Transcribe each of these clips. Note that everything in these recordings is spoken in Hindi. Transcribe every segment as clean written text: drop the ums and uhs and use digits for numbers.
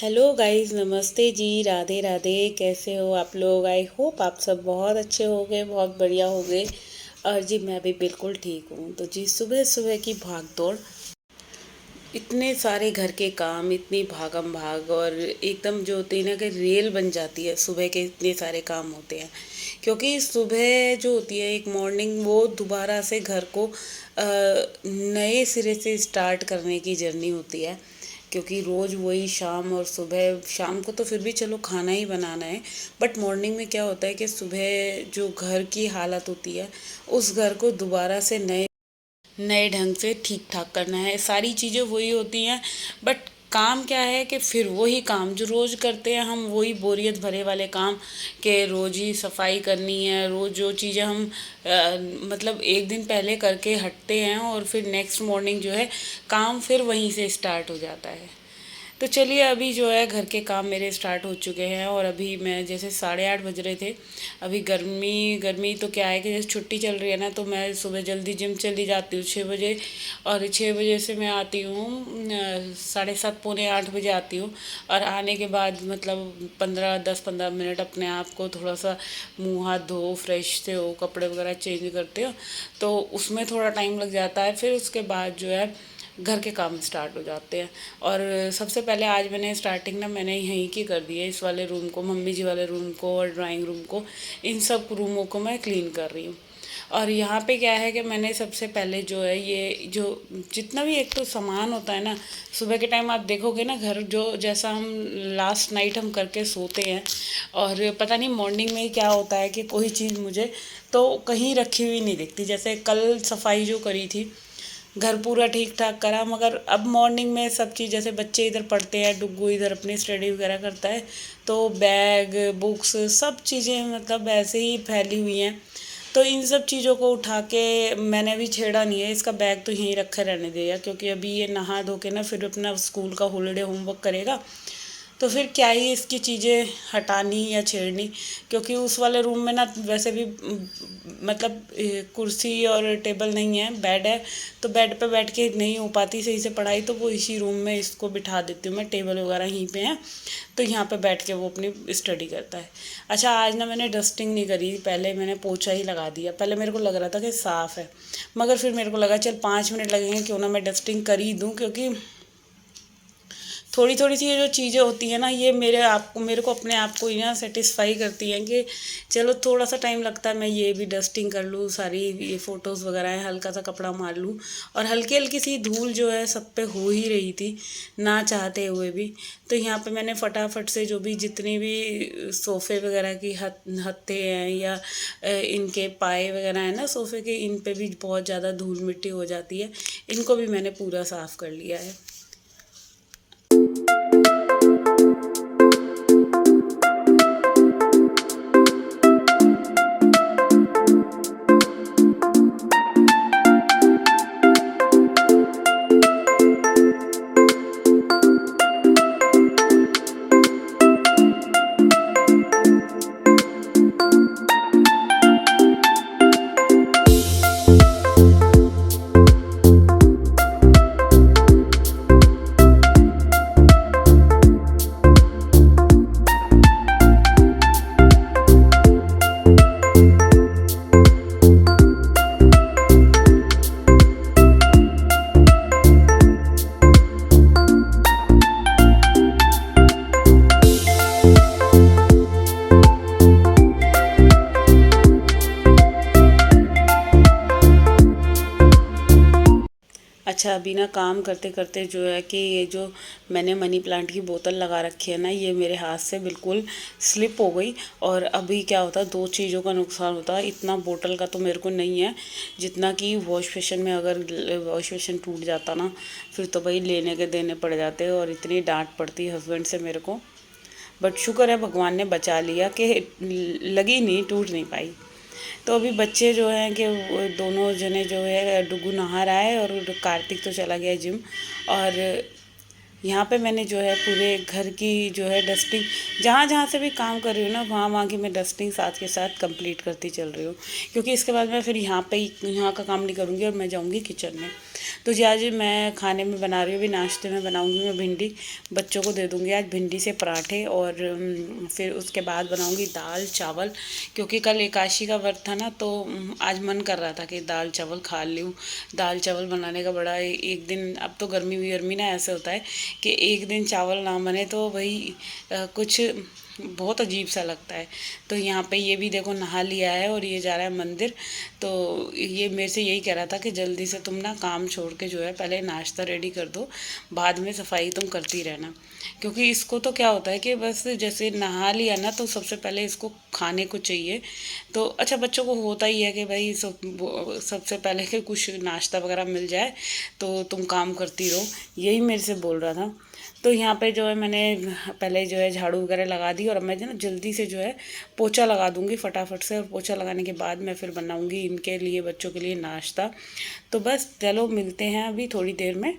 हेलो गाइस, नमस्ते जी। राधे राधे। कैसे हो आप लोग? आई होप आप सब बहुत अच्छे होंगे, बहुत बढ़िया होंगे। और जी मैं भी बिल्कुल ठीक हूँ। तो जी सुबह सुबह की भाग दौड़, इतने सारे घर के काम, इतनी भागम भाग, और एकदम जो होती है ना कि रेल बन जाती है। सुबह के इतने सारे काम होते हैं क्योंकि सुबह जो होती है एक मॉर्निंग, वो दोबारा से घर को नए सिरे से स्टार्ट करने की जर्नी होती है। क्योंकि रोज़ वही शाम और सुबह, शाम को तो फिर भी चलो खाना ही बनाना है, बट मॉर्निंग में क्या होता है कि सुबह जो घर की हालत होती है, उस घर को दोबारा से नए नए ढंग से ठीक ठाक करना है। सारी चीज़ें वही होती हैं, बट काम क्या है कि फिर वही काम जो रोज़ करते हैं हम, वही बोरियत भरे वाले काम के रोज़ ही सफाई करनी है। रोज़ जो चीज़ें हम मतलब एक दिन पहले करके हटते हैं और फिर नेक्स्ट मॉर्निंग जो है काम फिर वहीं से स्टार्ट हो जाता है। तो चलिए, अभी जो है घर के काम मेरे स्टार्ट हो चुके हैं और अभी मैं जैसे 8:30 बज रहे थे। अभी गर्मी गर्मी तो क्या है कि जैसे छुट्टी चल रही है ना, तो मैं सुबह जल्दी जिम चली जाती हूँ 6 बजे। और 6 बजे से मैं आती हूँ 7:30 पौने 8 बजे आती हूँ। और आने के बाद मतलब 10-15 मिनट अपने आप को थोड़ा सा मुँह हाथ धो, फ्रेश से हो, कपड़े वगैरह चेंज करते हो, तो उसमें थोड़ा टाइम लग जाता है। फिर उसके बाद जो है घर के काम स्टार्ट हो जाते हैं। और सबसे पहले आज मैंने स्टार्टिंग ना मैंने यहीं की कर दी है, इस वाले रूम को, मम्मी जी वाले रूम को और ड्राइंग रूम को, इन सब रूमों को मैं क्लीन कर रही हूँ। और यहाँ पे क्या है कि मैंने सबसे पहले जो है ये जो जितना भी एक तो सामान होता है ना, सुबह के टाइम आप देखोगे ना घर जो जैसा हम लास्ट नाइट हम करके सोते हैं, और पता नहीं मॉर्निंग में क्या होता है कि कोई चीज़ मुझे तो कहीं रखी हुई नहीं दिखती। जैसे कल सफाई जो करी थी, घर पूरा ठीक ठाक करा, मगर अब मॉर्निंग में सब चीज़, जैसे बच्चे इधर पढ़ते हैं, डुग्गू इधर अपनी स्टडी वगैरह करता है, तो बैग बुक्स सब चीज़ें मतलब ऐसे ही फैली हुई हैं। तो इन सब चीज़ों को उठा के मैंने अभी छेड़ा नहीं है, इसका बैग तो यहीं रखे रहने दिया, क्योंकि अभी ये नहा धो के ना फिर अपना स्कूल का हॉलीडे होमवर्क करेगा, तो फिर क्या ही इसकी चीज़ें हटानी या छेड़नी। क्योंकि उस वाले रूम में ना वैसे भी मतलब कुर्सी और टेबल नहीं है, बेड है, तो बेड पे बैठ के नहीं हो पाती सही से पढ़ाई, तो वो इसी रूम में इसको बिठा देती हूँ मैं, टेबल वगैरह यहीं पे है, तो यहाँ पे बैठ के वो अपनी स्टडी करता है। अच्छा, आज ना मैंने डस्टिंग नहीं करी, पहले मैंने पोछा ही लगा दिया। पहले मेरे को लग रहा था कि साफ़ है, मगर फिर मेरे को लगा चल 5 मिनट लगेंगे, क्यों ना मैं डस्टिंग कर ही दूँ, क्योंकि थोड़ी थोड़ी सी ये जो चीज़ें होती हैं ना, ये मेरे को अपने आप को ही ना सेटिस्फाई करती हैं कि चलो थोड़ा सा टाइम लगता है, मैं ये भी डस्टिंग कर लूँ, सारी ये फ़ोटोज़ वगैरह हैं, हल्का सा कपड़ा मार लूँ। और हल्की हल्की सी धूल जो है सब पे हो ही रही थी, ना चाहते हुए भी। तो यहाँ पे मैंने फटाफट से जो भी जितनी भी सोफ़े वगैरह की हत्थे हैं, या इनके पाए वगैरह हैं ना सोफ़े के, इन पे भी बहुत ज़्यादा धूल मिट्टी हो जाती है, इनको भी मैंने पूरा साफ़ कर लिया है। अच्छा, अभी ना काम करते करते जो है कि ये जो मैंने मनी प्लांट की बोतल लगा रखी है ना, ये मेरे हाथ से बिल्कुल स्लिप हो गई। और अभी क्या होता है, दो चीज़ों का नुकसान होता है। इतना बोतल का तो मेरे को नहीं है जितना कि वॉश बेसिन में, अगर वॉश बेसिन टूट जाता ना, फिर तो भाई लेने के देने पड़ जाते, और इतनी डांट पड़ती हस्बैंड से मेरे को। बट शुक्र है भगवान ने बचा लिया कि लगी नहीं, टूट नहीं पाई। तो अभी बच्चे जो हैं कि वो दोनों जने जो है, डुगू नहा रहा है और कार्तिक तो चला गया जिम। और यहाँ पे मैंने जो है पूरे घर की जो है डस्टिंग, जहाँ जहाँ से भी काम कर रही हूँ ना, वहाँ वहाँ की मैं डस्टिंग साथ के साथ कंप्लीट करती चल रही हूँ। क्योंकि इसके बाद मैं फिर यहाँ पे यहाँ का काम नहीं करूँगी और मैं जाऊँगी किचन में। तो जी आज मैं खाने में बना रही हूँ, अभी नाश्ते में बनाऊँगी मैं भिंडी, बच्चों को दे दूँगी आज भिंडी से पराठे। और फिर उसके बाद बनाऊँगी दाल चावल, क्योंकि कल एकादशी का व्रत था ना, तो आज मन कर रहा था कि दाल चावल खा लूँ। दाल चावल बनाने का बड़ा एक दिन, अब तो गर्मी गर्मी ना ऐसे होता है कि एक दिन चावल ना बने तो भाई कुछ बहुत अजीब सा लगता है। तो यहाँ पे ये भी देखो नहा लिया है और ये जा रहा है मंदिर। तो ये मेरे से यही कह रहा था कि जल्दी से तुम ना काम छोड़ के जो है पहले नाश्ता रेडी कर दो, बाद में सफाई तुम करती रहना। क्योंकि इसको तो क्या होता है कि बस जैसे नहा लिया ना तो सबसे पहले इसको खाने को चाहिए। तो अच्छा, बच्चों को होता ही है कि भाई सबसे पहले कि कुछ नाश्ता वगैरह मिल जाए तो तुम काम करती रहो, यही मेरे से बोल रहा था। तो यहाँ पे जो है मैंने पहले जो है झाड़ू वगैरह लगा दी, और मैं जो ना जल्दी से जो है पोछा लगा दूँगी फटाफट से। और पोछा लगाने के बाद मैं फिर बनाऊँगी इनके लिए, बच्चों के लिए नाश्ता। तो बस चलो मिलते हैं अभी थोड़ी देर में।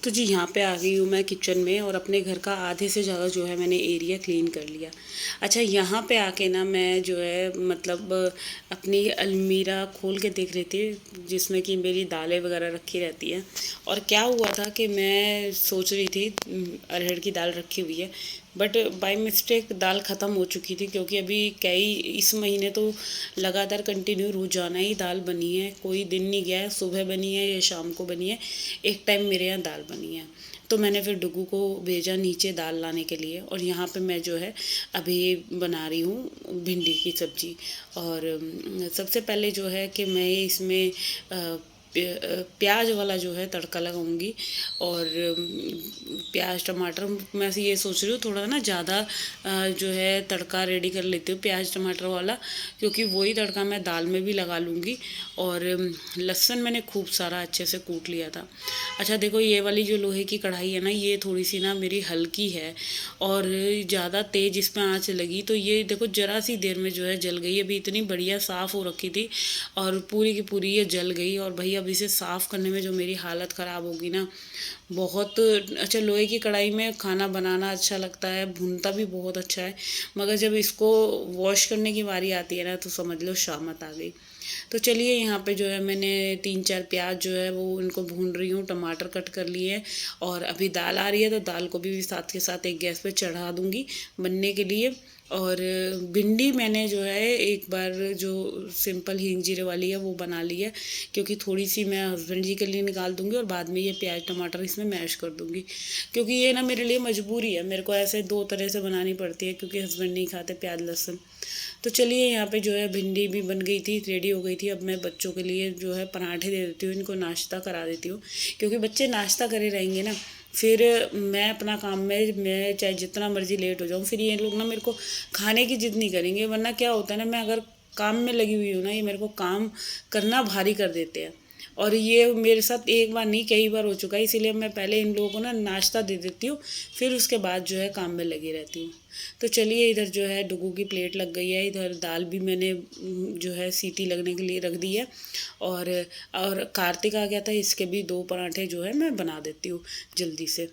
तो जी यहाँ पे आ गई हूँ मैं किचन में, और अपने घर का आधे से ज़्यादा जो है मैंने एरिया क्लीन कर लिया। अच्छा, यहाँ पे आके ना मैं जो है मतलब अपनी अलमीरा खोल के देख रही थी जिसमें कि मेरी दालें वगैरह रखी रहती हैं। और क्या हुआ था कि मैं सोच रही थी अरहर की दाल रखी हुई है, बट बाय मिस्टेक दाल ख़त्म हो चुकी थी। क्योंकि अभी कई इस महीने तो लगातार कंटिन्यू रोज़ाना ही दाल बनी है, कोई दिन नहीं गया है, सुबह बनी है या शाम को बनी है, एक टाइम मेरे यहाँ दाल बनी है। तो मैंने फिर डुगू को भेजा नीचे दाल लाने के लिए, और यहाँ पे मैं जो है अभी बना रही हूँ भिंडी की सब्ज़ी। और सबसे पहले जो है कि मैं इसमें प्याज वाला जो है तड़का लगाऊंगी। और प्याज टमाटर मैं से ये सोच रही हूँ थोड़ा ना ज़्यादा जो है तड़का रेडी कर लेती हूँ प्याज टमाटर वाला, क्योंकि वही तड़का मैं दाल में भी लगा लूँगी। और लहसुन मैंने खूब सारा अच्छे से कूट लिया था। अच्छा देखो, ये वाली जो लोहे की कढ़ाई है ना, ये थोड़ी सी ना मेरी हल्की है, और ज़्यादा तेज़ इस पर आँच लगी तो ये देखो ज़रा सी देर में जो है जल गई। अभी इतनी बढ़िया साफ़ हो रखी थी और पूरी की पूरी ये जल गई। और भैया अब इसे साफ़ करने में जो मेरी हालत ख़राब होगी ना, बहुत अच्छा। लोहे की कढ़ाई में खाना बनाना अच्छा लगता है, भुनता भी बहुत अच्छा है, मगर जब इसको वॉश करने की बारी आती है ना तो समझ लो शामत आ गई। तो चलिए, यहाँ पे जो है मैंने 3-4 प्याज जो है वो उनको भून रही हूँ, टमाटर कट कर लिए हैं। और अभी दाल आ रही है तो दाल को भी साथ के साथ एक गैस पे चढ़ा दूँगी बनने के लिए। और भिंडी मैंने जो है एक बार जो सिंपल हींग जीरे वाली है वो बना ली है, क्योंकि थोड़ी सी मैं हस्बैंड जी के लिए निकाल दूँगी और बाद में ये प्याज टमाटर इसमें मैश कर दूँगी। क्योंकि ये ना मेरे लिए मजबूरी है, मेरे को ऐसे 2 तरह से बनानी पड़ती है, क्योंकि हस्बैंड नहीं खाते प्याज लहसुन। तो चलिए, यहाँ पे जो है भिंडी भी बन गई थी, रेडी हो गई थी। अब मैं बच्चों के लिए जो है पराठे दे देती हूँ, इनको नाश्ता करा देती हूँ। क्योंकि बच्चे नाश्ता करे रहेंगे ना, फिर मैं अपना काम में मैं चाहे जितना मर्ज़ी लेट हो जाऊँ, फिर ये लोग ना मेरे को खाने की जिद नहीं करेंगे। वरना क्या होता है ना, मैं अगर काम में लगी हुई हूँ ना, ये मेरे को काम करना भारी कर देते हैं। और ये मेरे साथ एक बार नहीं कई बार हो चुका है, इसीलिए मैं पहले इन लोगों को ना नाश्ता दे देती हूँ, फिर उसके बाद जो है काम में लगी रहती हूँ। तो चलिए, इधर जो है डुगू की प्लेट लग गई है, इधर दाल भी मैंने जो है सीटी लगने के लिए रख दी है। और कार्तिक आ गया था, इसके भी 2 पराठे जो है मैं बना देती हूँ जल्दी से।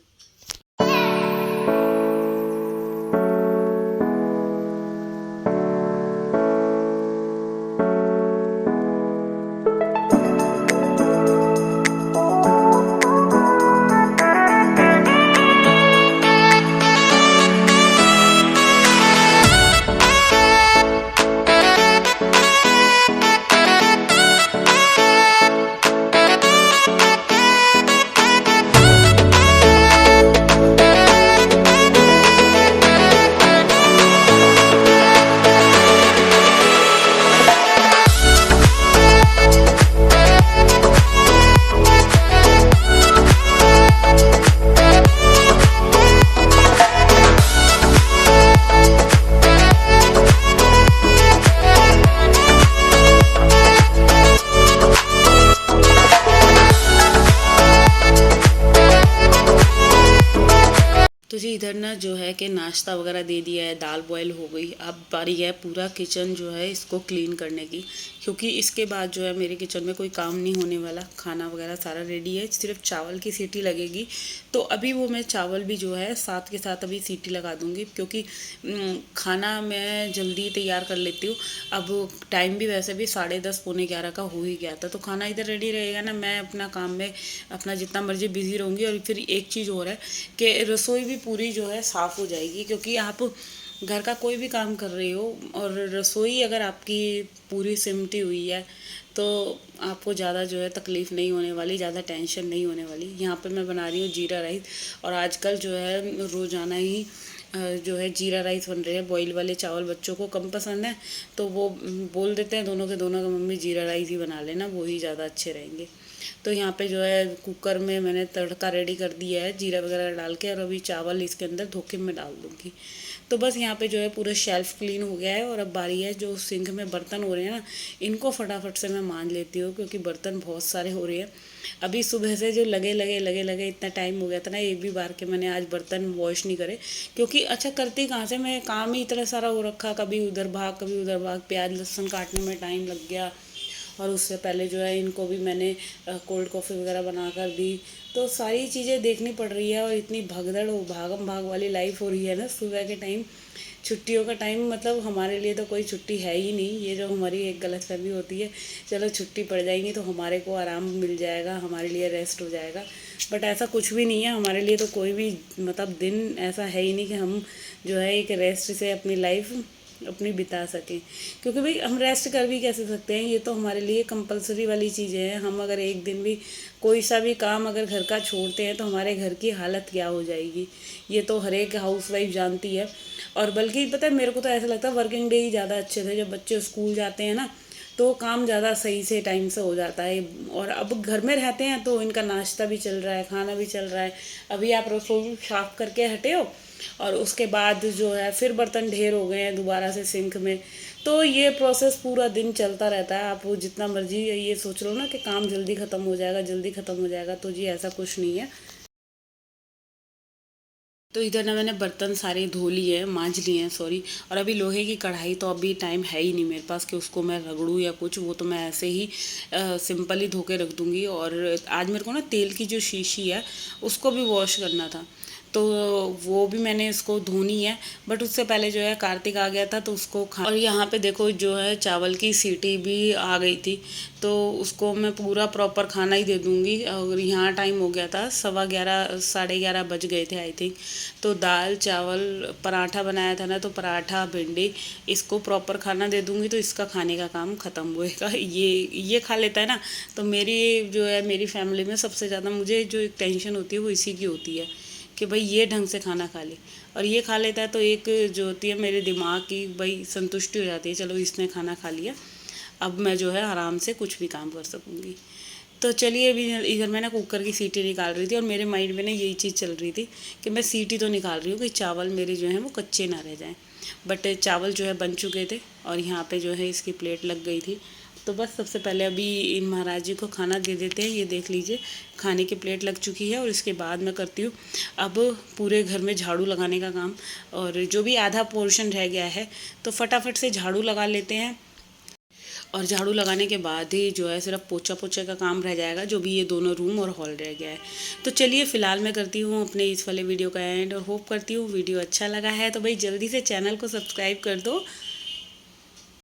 जी इधर ना जो है कि नाश्ता वगैरह दे दिया है, दाल बॉयल हो गई। अब बारी है पूरा किचन जो है इसको क्लीन करने की, क्योंकि इसके बाद जो है मेरे किचन में कोई काम नहीं होने वाला। खाना वगैरह सारा रेडी है, सिर्फ चावल की सीटी लगेगी। तो अभी वो मैं चावल भी जो है साथ के साथ अभी सीटी लगा दूँगी, क्योंकि खाना मैं जल्दी तैयार कर लेती हूँ। अब टाइम भी वैसे भी 10:30 पौने 11 का हो ही गया था, तो खाना इधर रेडी रहेगा ना, मैं अपना काम में अपना जितना मर्जी बिजी रहूँगी। और फिर एक चीज़ और है कि रसोई भी पूरी जो है साफ़ हो जाएगी, क्योंकि आप घर का कोई भी काम कर रही हो और रसोई अगर आपकी पूरी सिमटी हुई है तो आपको ज़्यादा जो है तकलीफ़ नहीं होने वाली, ज़्यादा टेंशन नहीं होने वाली। यहाँ पे मैं बना रही हूँ जीरा राइस, और आजकल जो है रोज़ाना ही जो है जीरा राइस बन रहे हैं। बॉयल वाले चावल बच्चों को कम पसंद है, तो वो बोल देते हैं दोनों के दोनों, कि मम्मी जीरा राइस ही बना लेना, वो ही ज़्यादा अच्छे रहेंगे। तो यहाँ पे जो है कुकर में मैंने तड़का रेडी कर दिया है जीरा वगैरह डाल के, और अभी चावल इसके अंदर धोखे में डाल दूँगी। तो बस यहाँ पे जो है पूरा शेल्फ़ क्लीन हो गया है, और अब बारी है जो सिंक में बर्तन हो रहे हैं ना, इनको फटाफट से मैं मांज लेती हूँ, क्योंकि बर्तन बहुत सारे हो रहे हैं। अभी सुबह से जो लगे इतना टाइम हो गया था ना, एक भी बार के मैंने आज बर्तन वॉश नहीं करे, क्योंकि अच्छा करती कहाँ से, मैं काम ही इतना सारा हो रखा, कभी उधर भाग कभी उधर भाग, प्याज लहसुन काटने में टाइम लग गया। और उससे पहले जो है इनको भी मैंने कोल्ड कॉफ़ी वगैरह बना कर दी। तो सारी चीज़ें देखनी पड़ रही है, और इतनी भगदड़ भागम भाग वाली लाइफ हो रही है ना सुबह के टाइम। छुट्टियों का टाइम मतलब हमारे लिए तो कोई छुट्टी है ही नहीं। ये जो हमारी एक गलतफहमी होती है, चलो छुट्टी पड़ जाएगी तो हमारे को आराम मिल जाएगा, हमारे लिए रेस्ट हो जाएगा, बट ऐसा कुछ भी नहीं है। हमारे लिए तो कोई भी मतलब दिन ऐसा है ही नहीं कि हम जो है एक रेस्ट से अपनी लाइफ अपनी बिता सकें, क्योंकि भाई हम रेस्ट कर भी कैसे सकते हैं, ये तो हमारे लिए कंपलसरी वाली चीज़ें हैं। हम अगर एक दिन भी कोई सा भी काम अगर घर का छोड़ते हैं तो हमारे घर की हालत क्या हो जाएगी, ये तो हर एक हाउसवाइफ जानती है। और बल्कि पता है, मेरे को तो ऐसा लगता है वर्किंग डे ही ज़्यादा अच्छे थे, जब बच्चे स्कूल जाते हैं ना तो काम ज़्यादा सही से टाइम से हो जाता है। और अब घर में रहते हैं तो इनका नाश्ता भी चल रहा है, खाना भी चल रहा है। अभी आप रसोई साफ करके हटे हो, और उसके बाद जो है फिर बर्तन ढेर हो गए हैं दोबारा से सिंक में। तो ये प्रोसेस पूरा दिन चलता रहता है। आप जितना मर्जी ये सोच लो ना कि काम जल्दी ख़त्म हो जाएगा, जल्दी ख़त्म हो जाएगा, तो जी ऐसा कुछ नहीं है। तो इधर ना मैंने बर्तन सारे धो लिए हैं, मांज लिए हैं सॉरी। और अभी लोहे की कढ़ाई तो अभी टाइम है ही नहीं मेरे पास कि उसको मैं रगड़ूँ या कुछ, वो तो मैं ऐसे ही सिंपल ही धो के रख दूँगी। और आज मेरे को ना तेल की जो शीशी है उसको भी वॉश करना था, तो वो भी मैंने इसको धोनी है। बट उससे पहले जो है कार्तिक आ गया था तो उसको खा। और यहाँ पे देखो जो है चावल की सीटी भी आ गई थी, तो उसको मैं पूरा प्रॉपर खाना ही दे दूँगी। और यहाँ टाइम हो गया था 11:15 11:30 बज गए थे आई थिंक। तो दाल चावल पराठा बनाया था ना, तो पराठा भिंडी इसको प्रॉपर खाना दे दूँगी, तो इसका खाने का काम ख़त्म होएगा। ये खा लेता है ना, तो मेरी जो है मेरी फैमिली में सबसे ज़्यादा मुझे जो एक टेंशन होती है वो इसी की होती है कि भाई ये ढंग से खाना खा ले। और ये खा लेता है तो एक जो होती है मेरे दिमाग की भाई संतुष्टि हो जाती है, चलो इसने खाना खा लिया, अब मैं जो है आराम से कुछ भी काम कर सकूँगी। तो चलिए अभी इधर मैं ना कुकर की सीटी निकाल रही थी, और मेरे माइंड में ना यही चीज़ चल रही थी कि मैं सीटी तो निकाल रही हूँ कि चावल मेरे जो हैं वो कच्चे ना रह जाएँ। बट चावल जो है बन चुके थे, और यहाँ पे जो है इसकी प्लेट लग गई थी। तो बस सबसे पहले अभी इन महाराज जी को खाना दे देते हैं। ये देख लीजिए खाने की प्लेट लग चुकी है, और इसके बाद मैं करती हूँ अब पूरे घर में झाड़ू लगाने का काम। और जो भी आधा पोर्शन रह गया है तो फटाफट से झाड़ू लगा लेते हैं, और झाड़ू लगाने के बाद ही जो है सिर्फ पोछा पोछे का काम रह जाएगा, जो भी ये दोनों रूम और हॉल रह गया है। तो चलिए फ़िलहाल मैं करती हूँ अपने इस वाले वीडियो का एंड, और होप करती हूँ वीडियो अच्छा लगा है तो भाई जल्दी से चैनल को सब्सक्राइब कर दो।